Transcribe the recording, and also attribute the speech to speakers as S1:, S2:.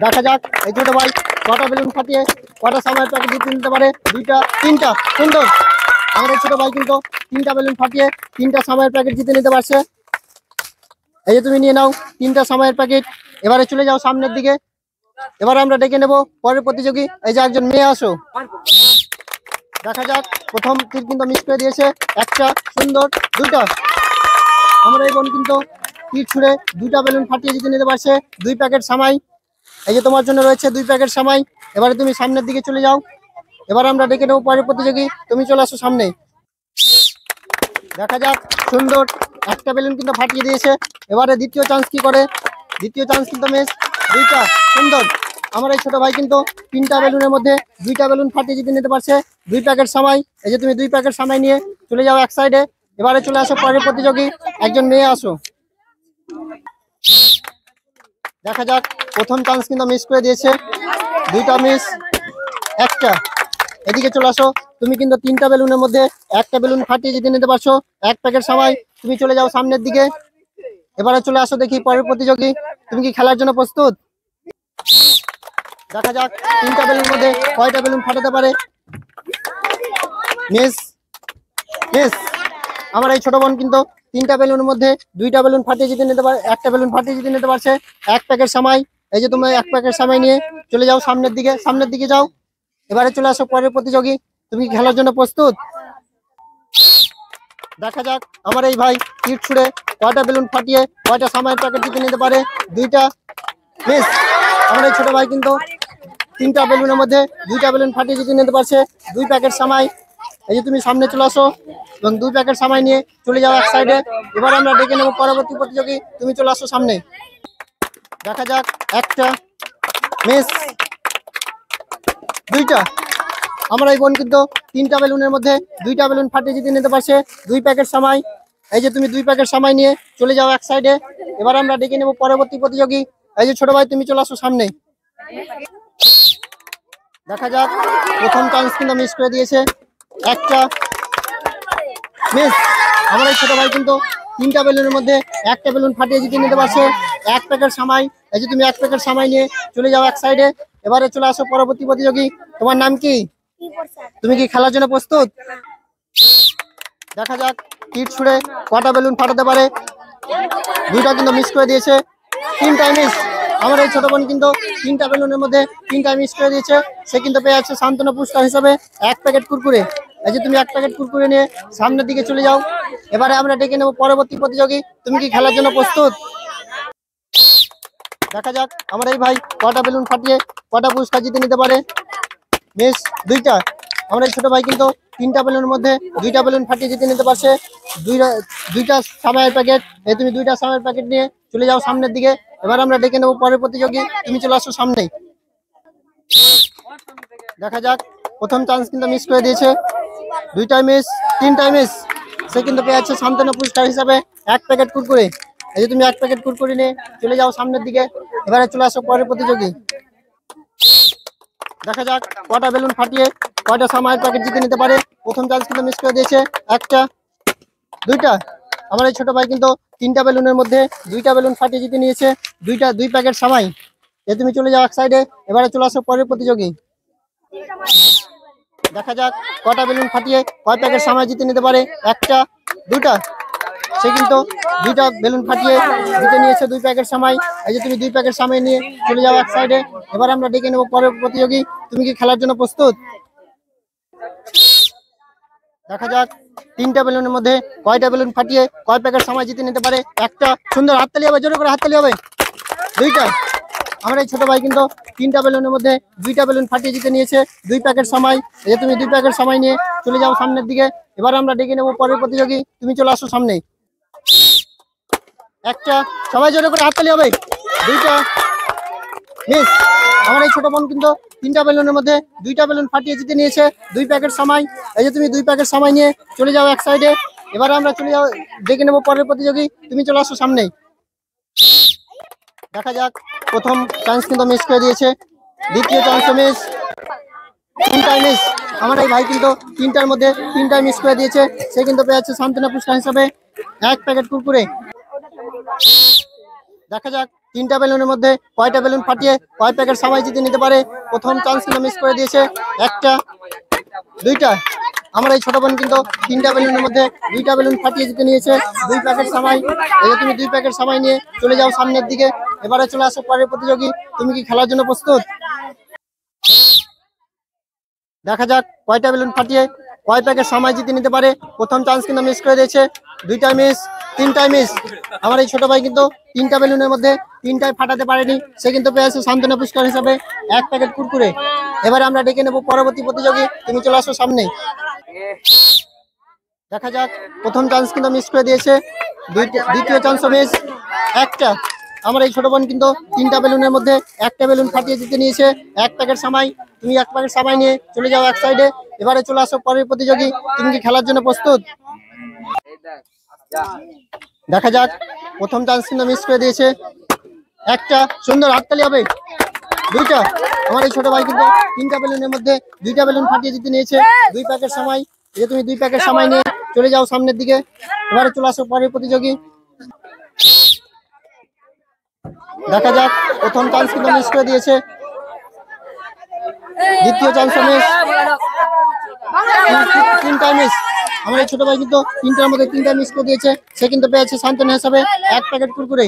S1: দেখা যাক এই ছোট ভাই কটা বেলুন ফাটিয়ে কটা সময়ের প্যাকেট জিতে নিতে পারে। দুইটা, তিনটা, সুন্দর। আমাদের ছোট ভাই কিন্তু তিনটা বেলুন ফাটিয়ে তিনটা সময়ের প্যাকেট জিতে নিতে পারছে। এই যে তুমি নিয়ে নাও তিনটা সময়ের প্যাকেট। এবারে চলে যাও সামনের দিকে। এবারে আমরা ডেকে নেব পরের প্রতিযোগী। এই যে একজন মেয়ে আসো। দেখা যাক প্রথম তীর কিন্তু মিস করে দিয়েছে একটা, সুন্দর। দুইটা, আমরা এই বোন কিন্তু তীর ছুঁড়ে দুইটা বেলুন ফাটিয়ে জিতে নিতে পারছে। 2 প্যাকেট সামাই। এই যে তোমার জন্য রয়েছে 2 প্যাকেট সামাই। এবারে তুমি সামনের দিকে চলে যাও। এবার আমরা ডেকে নেব পরের প্রতিযোগী। তুমি চলে আসো সামনে। দেখা যাক সুন্দর একটা বেলুন কিন্তু ফাটিয়ে দিয়েছে। এবারে দ্বিতীয় চান্স কি করে। দ্বিতীয় চান্স কিন্তু মিস। দুইটা, সুন্দর। আমার এই ছোট ভাই কিন্তু তিনটা বেলুনের মধ্যে দুইটা বেলুন ফাটিয়ে জিতে নিতে পারছে। 2 প্যাকেট সামাই। এই যে তুমি 2 প্যাকেট সামাই নিয়ে চলে যাও এক সাইডে। এবারে চলে আসো পরের প্রতিযোগী। একজন মেয়ে আসো। দেখা যাক প্রথম চান্স কিন্তু মিস করে দিয়েছে। দুইটা মিস, একটা। এদিকে চলে আসো। তুমি কিন্তু তিনটা বেলুনের মধ্যে একটা বেলুন ফাটিয়ে জিতে নিতে পারছো। 1 প্যাকেট সময়। তুমি চলে যাও সামনের দিকে। এবারে চলে আসো দেখি পরের প্রতিযোগী। তুমি কি খেলার জন্য প্রস্তুত? দেখা যাক তিনটা বেলুনের মধ্যে কয়টা বেলুন ফাটাতে পারে। Miss, miss. আমার এই ছোট বোন কিন্তু তিনটা বেলুনের মধ্যে দুইটা বেলুন ফাটিয়ে জিতে নিতে পারে, একটা বেলুন ফাটিয়ে জিতে নিতে পারছে। 1 প্যাকেট সময়। এই যে তুমি 1 প্যাকেট সময় নিয়ে চলে যাও সামনের দিকে। সামনের দিকে যাও। এবারে চলে আসো পরের প্রতিযোগী। তুমি খেলার জন্য প্রস্তুত? দেখা যাক আমার এই ভাই তীর ছুঁড়ে কয়টা বেলুন ফাটিয়ে কয়টা সময়ের প্যাকেট জিতে নিতে পারে। দুইটা, মিস। আমার এই ছোট ভাই কিন্তু তিনটা বেলুনের মধ্যে দুইটা বেলুন ফাটিয়ে জিতে নিতে পারছে। 2 প্যাকেট সময়। এই যে তুমি সামনে চলে আসো এবং 2 প্যাকেট সময় নিয়ে চলে যাও এক সাইডে। এবার আমরা ডেকে নেব পরবর্তী প্রতিযোগী। তুমি চলে আসো সামনে। দেখা যাক একটা, মিস। দুইটা, আমরা এই বোন কিন্তু তিনটা বেলুনের মধ্যে দুইটা বেলুন ফাটিয়ে জিতে নিতে পারছে। 2 প্যাকেট সময়। এই যে তুমি 2 প্যাকেট সময় নিয়ে চলে যাও এক সাইডে। এবার আমরা ডেকে নেব পরবর্তী প্রতিযোগী। এই যে ছোট ভাই তুমি চলে আসো সামনে। দেখা যাক প্রথম চান্স কিন্তু মিস করে দিয়েছে একটা, মিস। আমার এই ছোট ভাই কিন্তু তিনটা বেলুনের মধ্যে একটা বেলুন ফাটিয়ে জিতে নিতে পারছে। 1 প্যাকেট সময়। এই যে তুমি 1 প্যাকেট সময় নিয়ে চলে যাও এক সাইডে। এবারে চলে আসো পরবর্তী প্রতিযোগী। তোমার নাম কি? তুমি কি খেলার জন্য প্রস্তুত? দেখা যাক তীর ছুঁড়ে কটা বেলুন ফাটাতে পারে। দুইটা কিন্তু মিস করে দিয়েছে। 3টা মিস। আমার এই ছোট বোন কিন্তু তিনটা বেলুনের মধ্যে 3টা মিস করে দিয়েছে। সে কিন্তু পেয়ে যাচ্ছে সান্ত্বনা পুরস্কার হিসাবে 1 প্যাকেট কুরকুরে। এই যে তুমি 1 প্যাকেট কুরকুরে নিয়ে সামনের দিকে চলে যাও। এবারে আমরা ডেকে নেব পরবর্তী প্রতিযোগী। তুমি কি খেলার জন্য প্রস্তুত? দেখা যাক আমার এই ভাই কটা বেলুন ফাটিয়ে কটা পুরস্কার জিতে নিতে পারে। মিস, দুইটা। আমরা এই ছোট ভাই কিন্তু তিনটা বেলুনের মধ্যে দুইটা বেলুন ফাটিয়ে জিতে নিতে পারছে। দুইটা সময়ের প্যাকেট। এই তুমি 2টা সময়ের প্যাকেট নিয়ে চলে যাও সামনের দিকে। এবার আমরা ডেকে নেব পরের প্রতিযোগী। তুমি চলে আসো সামনে। দেখা যাক প্রথম চান্স কিন্তু মিস করে দিয়েছে। 2টা মিস, 3টা মিস। সে কিন্তু পেয়ে যাচ্ছে সান্ত্বনা পুরস্কার হিসাবে 1 প্যাকেট কুরকুরে। এই যে তুমি 1 প্যাকেট কুরকুরে নিয়ে চলে যাও সামনের দিকে। এবারে চলে আসো পরের প্রতিযোগী। দেখা যাক কটা বেলুন ফাটিয়ে কয়টা সময়ের প্যাকেট জিতে নিতে পারে। প্রথম চান্স কিন্তু মিস করে দিয়েছে একটা, দুইটা। আমার এই ছোট ভাই কিন্তু তিনটা বেলুনের মধ্যে দুইটা বেলুন ফাটিয়ে জিতে নিয়েছে। 2 প্যাকেট সময়। এ তুমি চলে যাও এক সাইডে। এবারে চলে আসো পরের প্রতিযোগী। দেখা যাক কটা বেলুন ফাটিয়ে কয় প্যাকেট সময় জিতে নিতে পারে। একটা, দুইটা। সে কিন্তু 2টা বেলুন ফাটিয়ে জিতে নিয়েছে 2 প্যাকেট সময়। এই যে তুমি 2 প্যাকেট সময় নিয়ে চলে যাও এক সাইডে। এবার আমরা ডেকে নেব পরের প্রতিযোগী। তুমি কি খেলার জন্য প্রস্তুত? দেখা যাক তিনটা বেলুনের মধ্যে কয়টা বেলুন ফাটিয়ে কয় প্যাকেট সময় জিতে নিতে পারে। একটা, সুন্দর। হাততালি হবে, জোরে করে হাততালি হবে। দুইটা। আমার এই ছোট ভাই কিন্তু তিনটা বেলুনের মধ্যে 2টা বেলুন ফাটিয়ে জিতে নিয়েছে 2 প্যাকেট সময়। এই যে তুমি 2 প্যাকেট সময় নিয়ে চলে যাও সামনের দিকে। এবার আমরা ডেকে নেব পরের প্রতিযোগী। তুমি চলে আসো সামনে। একটা, সবাই জোরে করে হাততালি হবে। দুইটা, মিস। আমার এই ছোট বোন কিন্তু তিনটা বেলুনের মধ্যে 2টা বেলুন ফাটিয়ে জিতে নিয়েছে 2 প্যাকেট সময়। এই যে তুমি 2 প্যাকেট সময় নিয়ে চলে যাও এক সাইডে। এবার আমরা চলে যাও ডেকে নেব পরের প্রতিযোগী। তুমি চলে আসো সামনে। দেখা যাক প্রথম চান্স কিন্তু মিস করে দিয়েছে। দ্বিতীয় চান্স মিস। 3টা মিস। আমার এই ভাই কিন্তু তিনটার মধ্যে 3টা মিস করে দিয়েছে। সে কিন্তু পেয়ে যাচ্ছে সান্ত্বনা পুরস্কার হিসাবে 1 প্যাকেট কুরকুরে। দেখা যাক তিনটা বেলুনের মধ্যে কয়টা বেলুন ফাটিয়ে কয় প্যাকেট সামাই জিতে নিতে পারে? প্রথম চান্স কিন্তু মিস করে দিয়েছে। একটা, দুইটা। আমার এই ছোট বোন কিন্তু তিনটা বেলুনের মধ্যে দুইটা বেলুন ফাটিয়ে জিতে নিয়েছে 2 প্যাকেট সামাই। এই যে তুমি 2 প্যাকেট সামাই নিয়ে চলে যাও সামনের দিকে। এবারে চলে আসো পরের প্রতিযোগী। তুমি কি খেলার জন্য প্রস্তুত? দেখা যাক কয়টা বেলুন ফাটিয়ে কয় প্যাকেট সামাই জিতে নিতে পারে। প্রথম চান্স কিন্তু মিস করে দিয়েছে, দুইটাই মিস, তিনটাই মিস। আমার এই ছোট ভাই কিন্তু তিনটা বেলুনের মধ্যে তিনটাই ফাটাতে পারেনি, সে কিন্তু পেয়েছে সান্ত্বনা পুরস্কার হিসাবে 1 প্যাকেট কুরকুরে। এবারে আমরা ডেকে নেব পরবর্তী প্রতিযোগী। তুমি চলে আসো সামনে। দেখা যাক প্রথম চান্স কিন্তু মিস করে দিয়েছে, দ্বিতীয় চান্সও মিস। একটা, আমার এই ছোট বোন কিন্তু তিনটা বেলুনের মধ্যে একটা বেলুন ফাটিয়ে জিতে নিয়েছে 1 প্যাকেট সামাই। তুমি 1 প্যাকেট সামাই নিয়ে চলে যাও এক সাইডে। এবারে চলে আসো পরের প্রতিযোগী। তুমি কি খেলার জন্য প্রস্তুত? দেখা যাক প্রথম চান্স কিন্তু মিস করে দিয়েছে। একটা, সুন্দর, হাততালি হবে। দুইটা, আমার এই ছোট ভাই কিন্তু তিনটা বেলুনের মধ্যে দুইটা বেলুন ফাটিয়ে জিতে নিয়েছে 2 প্যাকেট সামাই। এই যে তুমি 2 প্যাকেট সামাই নিয়ে চলে যাও সামনের দিকে। এবারে চলে আসো পরের প্রতিযোগী। দেখা যাক প্রথম চান্স কিন্তু মিস করে দিয়েছে, দ্বিতীয় চান্স মিস, তিনটাই মিস। আমার এই ছোট ভাই কিন্তু তিনটার মধ্যে তিনটা মিস করে দিয়েছে, সে কিন্তু পেয়েছে সান্ত্বনা হিসাবে 1 প্যাকেট কুরকুরে।